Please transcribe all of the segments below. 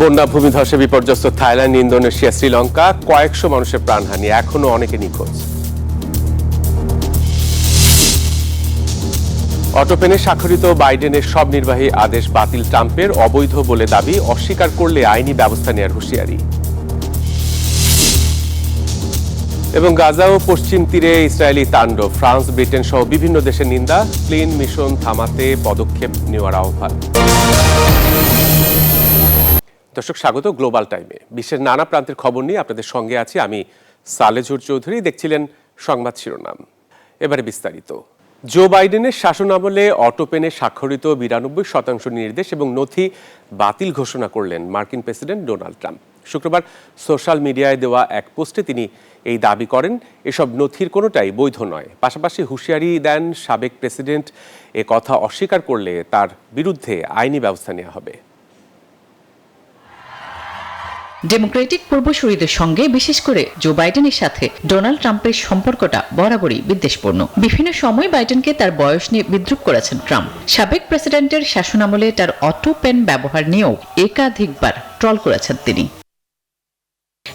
বন্যা ভূমিধসে বিপর্যস্ত Thailand, Indonesia, Sri Lanka, কয়েকশো মানুষের প্রাণহানি, এখনো অনেকে নিখোঁজ। অটোপেনে স্বাক্ষরিত বাইডেনের সব নির্বাহী আদেশ বাতিল, ট্রাম্পের অবৈধ বলে দাবি, অস্বীকার করলে আইনি ব্যবস্থা নেওয়ার হুঁশিয়ারি। এবং গাজা ও পশ্চিম তীরে ইসরায়েলি তাণ্ডব, ফ্রান্স, ব্রিটেন সহ বিভিন্ন দেশের নিন্দা, ক্লিন মিশন থামাতে পদক্ষেপ নেওয়ার আহ্বান। দর্শক, স্বাগত গ্লোবাল টাইমে। বিশ্বের নানা প্রান্তের খবর নিয়ে আপনাদের সঙ্গে আছি আমি সালেজুর চৌধুরী। দেখছিলেন সংবাদ শিরোনাম, এবারে বিস্তারিত। জো বাইডেনের শাসনামলে অটোপেনে স্বাক্ষরিত 92% নির্দেশ এবং নথি বাতিল ঘোষণা করলেন মার্কিন প্রেসিডেন্ট ডোনাল্ড ট্রাম্প। শুক্রবার সোশ্যাল মিডিয়ায় দেওয়া এক পোস্টে তিনি এই দাবি করেন, এসব নথির কোনোটাই বৈধ নয়। পাশাপাশি হুঁশিয়ারি দেন, সাবেক প্রেসিডেন্ট এ কথা অস্বীকার করলে তার বিরুদ্ধে আইনি ব্যবস্থা নেওয়া হবে। ডেমোক্রেটিক পূর্বসূরিদের সঙ্গে, বিশেষ করে জো বাইডেনের সাথে ডোনাল্ড ট্রাম্পের সম্পর্কটা বরাবরই বিদ্বেষপূর্ণ। বিভিন্ন সময় বাইডেনকে তার বয়স নিয়ে বিদ্রূপ করেছেন ট্রাম্প। সাবেক প্রেসিডেন্টের শাসনামলে তার অটো পেন ব্যবহার নিয়েও একাধিকবার ট্রল করেছেন তিনি।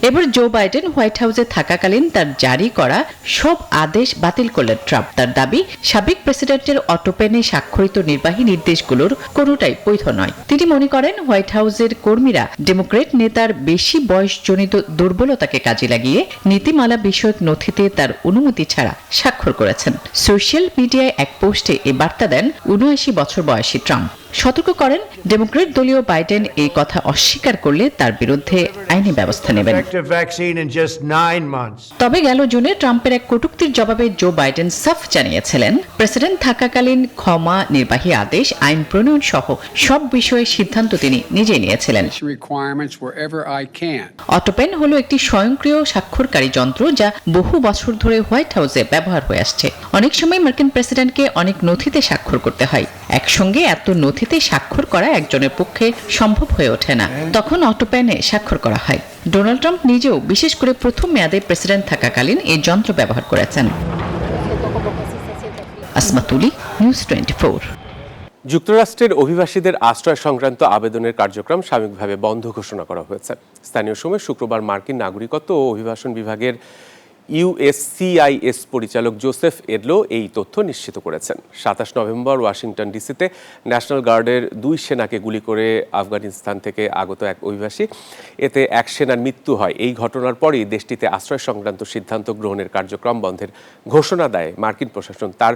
এবার জো বাইডেন হোয়াইট হাউসে থাকাকালীন তার জারি করা সব আদেশ বাতিল করলেন ট্রাম্প। তার দাবি, সাবেক প্রেসিডেন্টের অটোপেনে স্বাক্ষরিত নির্বাহী নির্দেশগুলোর কোনোটাই বৈধ নয়। তিনি মনে করেন হোয়াইট হাউসের কর্মীরা ডেমোক্রেট নেতার বেশি বয়সজনিত দুর্বলতাকে কাজে লাগিয়ে নীতিমালা বিষয়ক নথিতে তার অনুমতি ছাড়া স্বাক্ষর করেছেন। সোশ্যাল মিডিয়ায় এক পোস্টে এ বার্তা দেন 79 বছর বয়সী ট্রাম্প। সতর্ক করেন, ডেমোক্রেট দলীয় বাইডেন এই কথা অস্বীকার করলে তার বিরুদ্ধে আইনি ব্যবস্থা নেবেন। তবে গেল জুনে ট্রাম্পের এক কটূক্তির জবাবে জো বাইডেন সাফ জানিয়েছিলেন, প্রেসিডেন্ট থাকাকালীন ক্ষমা, নির্বাহী আদেশ, আইন প্রণয়ন সহ সব বিষয়ে সিদ্ধান্ত তিনি নিজেই নিয়েছিলেন। অটোপেন হলো একটি স্বয়ংক্রিয় স্বাক্ষরকারী যন্ত্র যা বহু বছর ধরে হোয়াইট হাউসে ব্যবহার হয়ে আসছে। অনেক সময় মার্কিন প্রেসিডেন্টকে অনেক নথিতে স্বাক্ষর করতে হয়। একসঙ্গে এত নথিতে স্বাক্ষর করা একজনের পক্ষে সম্ভব হয়ে ওঠে না, তখন অটোপেনে স্বাক্ষর করা হয়। ডোনাল্ড ট্রাম্প নিজেও বিশেষ করে প্রথম মেয়াদে প্রেসিডেন্ট থাকাকালীন এই যন্ত্র ব্যবহার করেছেন। আসমা তুলি, নিউজ 24। যুক্তরাষ্ট্রের অভিবাসীদের আশ্রয় সংক্রান্ত আবেদনের কার্যক্রম সাময়িকভাবে বন্ধ ঘোষণা করা হয়েছে। স্থানীয় সময় শুক্রবার মার্কিন নাগরিকত্ব ও অভিবাসন বিভাগের USCIS পরিচালক জোসেফ এডলো এই তথ্য নিশ্চিত করেছেন। 27 নভেম্বর ওয়াশিংটন ডিসিতে ন্যাশনাল গার্ডের 2 সেনাকে গুলি করে আফগানিস্তান থেকে আগত এক অভিবাসী, এতে এক সেনার মৃত্যু হয়। এই ঘটনার পরই দেশটিতে আশ্রয় সংক্রান্ত সিদ্ধান্ত গ্রহণের কার্যক্রম বন্ধের ঘোষণা দেয় মার্কিন প্রশাসন। তার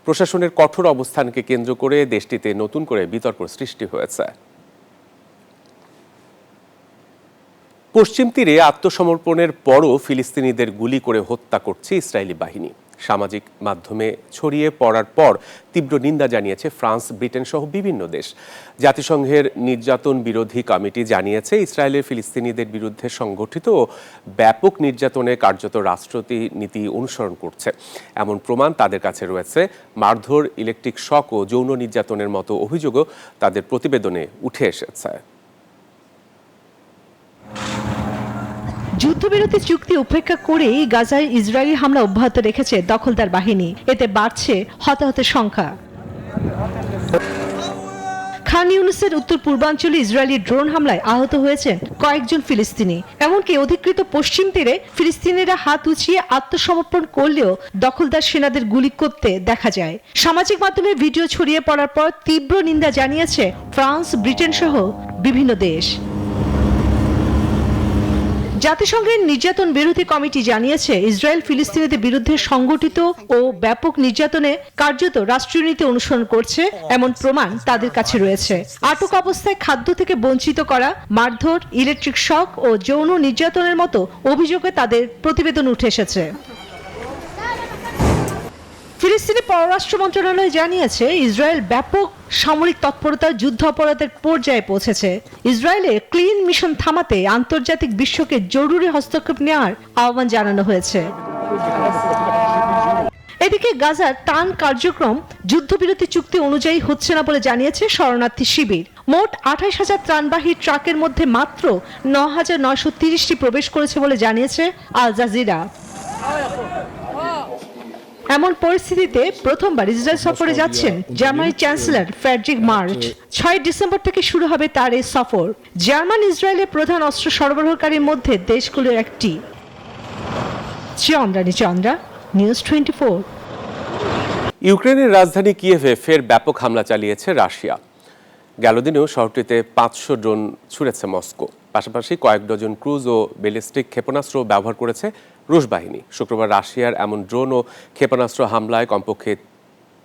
প্রশাসনের কঠোর অবস্থানকে কেন্দ্র করে দেশটিতে নতুন করে বিতর্ক সৃষ্টি হয়েছে। পশ্চিম তীরে আত্মসমর্পণের পরও ফিলিস্তিনিদের গুলি করে হত্যা করছে ইসরায়েলি বাহিনী। সামাজিক মাধ্যমে ছড়িয়ে পড়ার পর তীব্র নিন্দা জানিয়েছে ফ্রান্স, ব্রিটেন সহ বিভিন্ন দেশ। জাতিসংঘের নির্যাতন বিরোধী কমিটি জানিয়েছে, ইসরায়েলের ফিলিস্তিনিদের বিরুদ্ধে সংগঠিত ও ব্যাপক নির্যাতনে কার্যত রাষ্ট্রনীতি অনুসরণ করছে এমন প্রমাণ তাদের কাছে রয়েছে। মারধর, ইলেকট্রিক শক ও যৌন নির্যাতনের মতো অভিযোগও তাদের প্রতিবেদনে উঠে এসেছে। যুদ্ধবিরতি চুক্তি উপেক্ষা করেই গাজায় ইসরায়েলি হামলা অব্যাহত রেখেছে দখলদার বাহিনী। এতে বাড়ছে হতাহতের সংখ্যা। খান ইউনুসের উত্তর পূর্বাঞ্চলে ইসরায়েলি ড্রোন হামলায় আহত হয়েছেন কয়েকজন ফিলিস্তিনি। এমনকি অধিকৃত পশ্চিম তীরে ফিলিস্তিনিরা হাত উঁচিয়ে আত্মসমর্পণ করলেও দখলদার সেনাদের গুলি করতে দেখা যায়। সামাজিক মাধ্যমে ভিডিও ছড়িয়ে পড়ার পর তীব্র নিন্দা জানিয়েছে ফ্রান্স, ব্রিটেন সহ বিভিন্ন দেশ। জাতিসংঘের নির্যাতন বিরোধী কমিটি জানিয়েছে, ইসরায়েল ফিলিস্তিনিদের বিরুদ্ধে সংগঠিত ও ব্যাপক নির্যাতনে কার্যত রাষ্ট্রনীতি অনুসরণ করছে এমন প্রমাণ তাদের কাছে রয়েছে। আটক অবস্থায় খাদ্য থেকে বঞ্চিত করা, মারধর, ইলেকট্রিক শক ও যৌন নির্যাতনের মতো অভিযোগে তাদের প্রতিবেদন উঠে এসেছে। ফিলিস্তিনি পররাষ্ট্র মন্ত্রণালয় জানিয়েছে, ইসরায়েল ব্যাপক সামরিক তৎপরতা যুদ্ধ অপরাধের পর্যায়ে পৌঁছেছে। ইসরায়েলে ক্লিন মিশন থামাতে আন্তর্জাতিক বিশ্বকে জরুরি হস্তক্ষেপ নেওয়ার আহ্বান জানানো হয়েছে। এদিকে গাজার ত্রাণ কার্যক্রম যুদ্ধবিরতি চুক্তি অনুযায়ী হচ্ছে না বলে জানিয়েছে শরণার্থী শিবির। মোট 28,000 ত্রাণবাহী ট্রাকের মধ্যে মাত্র 9,930টি প্রবেশ করেছে বলে জানিয়েছে আল জাজিরা। এমন পরিস্থিতিতে প্রথমবার ইসরায়েল সফরে যাচ্ছেন জার্মানির চ্যান্সেলর ফ্রেডরিক মার্চ। 6 ডিসেম্বর থেকে শুরু হবে তার এই সফর। জার্মান ইসরায়েলের প্রধান অস্ত্র সরবরাহকারীর মধ্যে দেশগুলোর একটি। চন্দ্রা, নিউজ 24। ইউক্রেনের রাজধানী কিয়েভে ফের ব্যাপক হামলা চালিয়েছে রাশিয়া। গেল দিনেও শহরটিতে 500 ড্রোন ছুড়েছে মস্কো। পাশাপাশি কয়েক ডজন ক্রুজ ও ব্যালিস্টিক ক্ষেপণাস্ত্র ব্যবহার করেছে রুশ বাহিনী। শুক্রবার রাশিয়ার এমন ড্রোন ও ক্ষেপণাস্ত্র হামলায় কমপক্ষে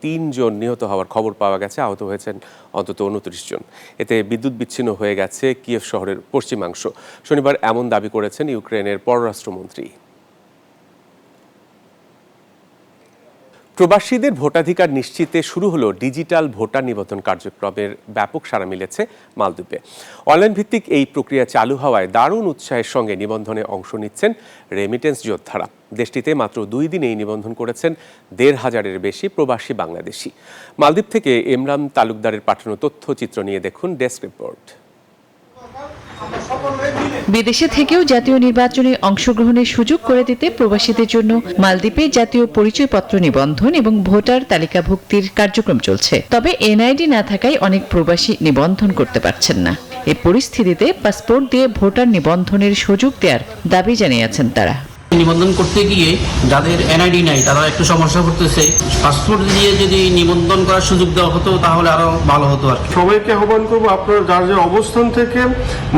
3 জন নিহত হওয়ার খবর পাওয়া গেছে। আহত হয়েছেন অন্তত 29 জন। এতে বিদ্যুৎ বিচ্ছিন্ন হয়ে গেছে কিয়েভ শহরের পশ্চিমাংশ। শনিবার এমন দাবি করেছেন ইউক্রেনের পররাষ্ট্রমন্ত্রী। প্রবাসীদের ভোটাধিকার নিশ্চিতে শুরু হলো ডিজিটাল ভোটার নিবন্ধন কার্যক্রমের ব্যাপক সাড়া মিলেছে মালদ্বীপে। অনলাইন ভিত্তিক এই প্রক্রিয়া চালু হওয়ায় দারুণ উৎসাহের সঙ্গে নিবন্ধনে অংশ নিচ্ছেন রেমিটেন্স যোদ্ধারা। দেশটিতে মাত্র 2 দিনেই নিবন্ধন করেছেন 1,500-এর বেশি প্রবাসী বাংলাদেশি। মালদ্বীপ থেকে ইমরান তালুকদারের পাঠানো তথ্যচিত্র নিয়ে দেখুন ডেস্ক রিপোর্ট। বিদেশে থেকেও জাতীয় নির্বাচনে অংশগ্রহণের সুযোগ করে দিতে প্রবাসীদের জন্য মালদ্বীপে জাতীয় পরিচয়পত্র নিবন্ধন এবং ভোটার তালিকাভুক্তির কার্যক্রম চলছে। তবে এনআইডি না থাকায় অনেক প্রবাসী নিবন্ধন করতে পারছেন না। এই পরিস্থিতিতে পাসপোর্ট দিয়ে ভোটার নিবন্ধনের সুযোগ দেওয়ার দাবি জানিয়েছেন তারা। নিবন্ধন করতে গিয়ে যাদের এনআইডি নাই তারা একটু সমস্যা করতেছে। পাসপোর্ট দিয়ে যদি নিবন্ধন করার সুযোগ দেওয়া হতো তাহলে আরো ভালো হতো আর কি। সবাইকে আহ্বান করবো, আপনারা যার যে অবস্থান থেকে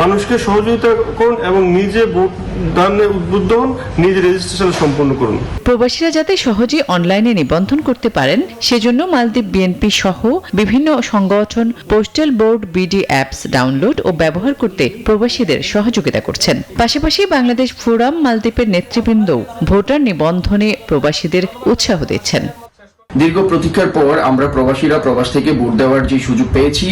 মানুষকে সহযোগিতা করুন এবং নিজে ভোট দানে উদ্বুদ্ধ হন, নিজে রেজিস্ট্রেশন সম্পন্ন করুন। প্রবাসীরা যাতে সহজে অনলাইনে নিবন্ধন করতে পারেন সেজন্য মালদ্বীপ বিএনপি সহ বিভিন্ন সংগঠন postal board BD apps download ও ব্যবহার করতে প্রবাসীদের সহযোগিতা করছেন। পাশাপাশি বাংলাদেশ ফোরাম মালদ্বীপের নেতৃবৃন্দ ভোটার নিবন্ধনে প্রবাসীদের উৎসাহ দিচ্ছেন। দীর্ঘ প্রতীক্ষার পর আমরা প্রবাসীরা প্রবাস থেকে ভোট দেওয়ার যে সুযোগ পেয়েছি,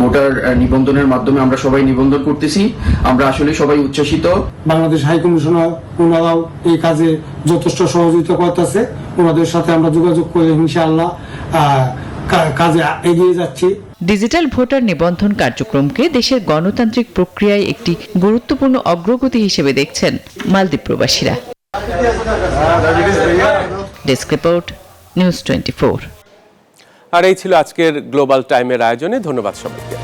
ভোটার নিবন্ধনের মাধ্যমে আমরা সবাই নিবন্ধন করতেছি। আমরা আসলে সবাই উচ্ছ্বসিত। বাংলাদেশ হাই কমিশনার ওনারাও এই কাজে যথেষ্ট সহযোগিতা করতেছে। ওনাদের সাথে আমরা যোগাযোগ করে ইনশাআল্লাহ কাজে এগিয়ে যাচ্ছি। ডিজিটাল ভোটার নিবন্ধন কার্যক্রমকে দেশের গণতান্ত্রিক প্রক্রিয়ায় একটি গুরুত্বপূর্ণ অগ্রগতি হিসেবে দেখছেন মালদ্বীপ প্রবাসীরা। Desk report, news 24। আর এই ছিল আজকের গ্লোবাল টাইমের আয়োজনে। ধন্যবাদ সবাইকে।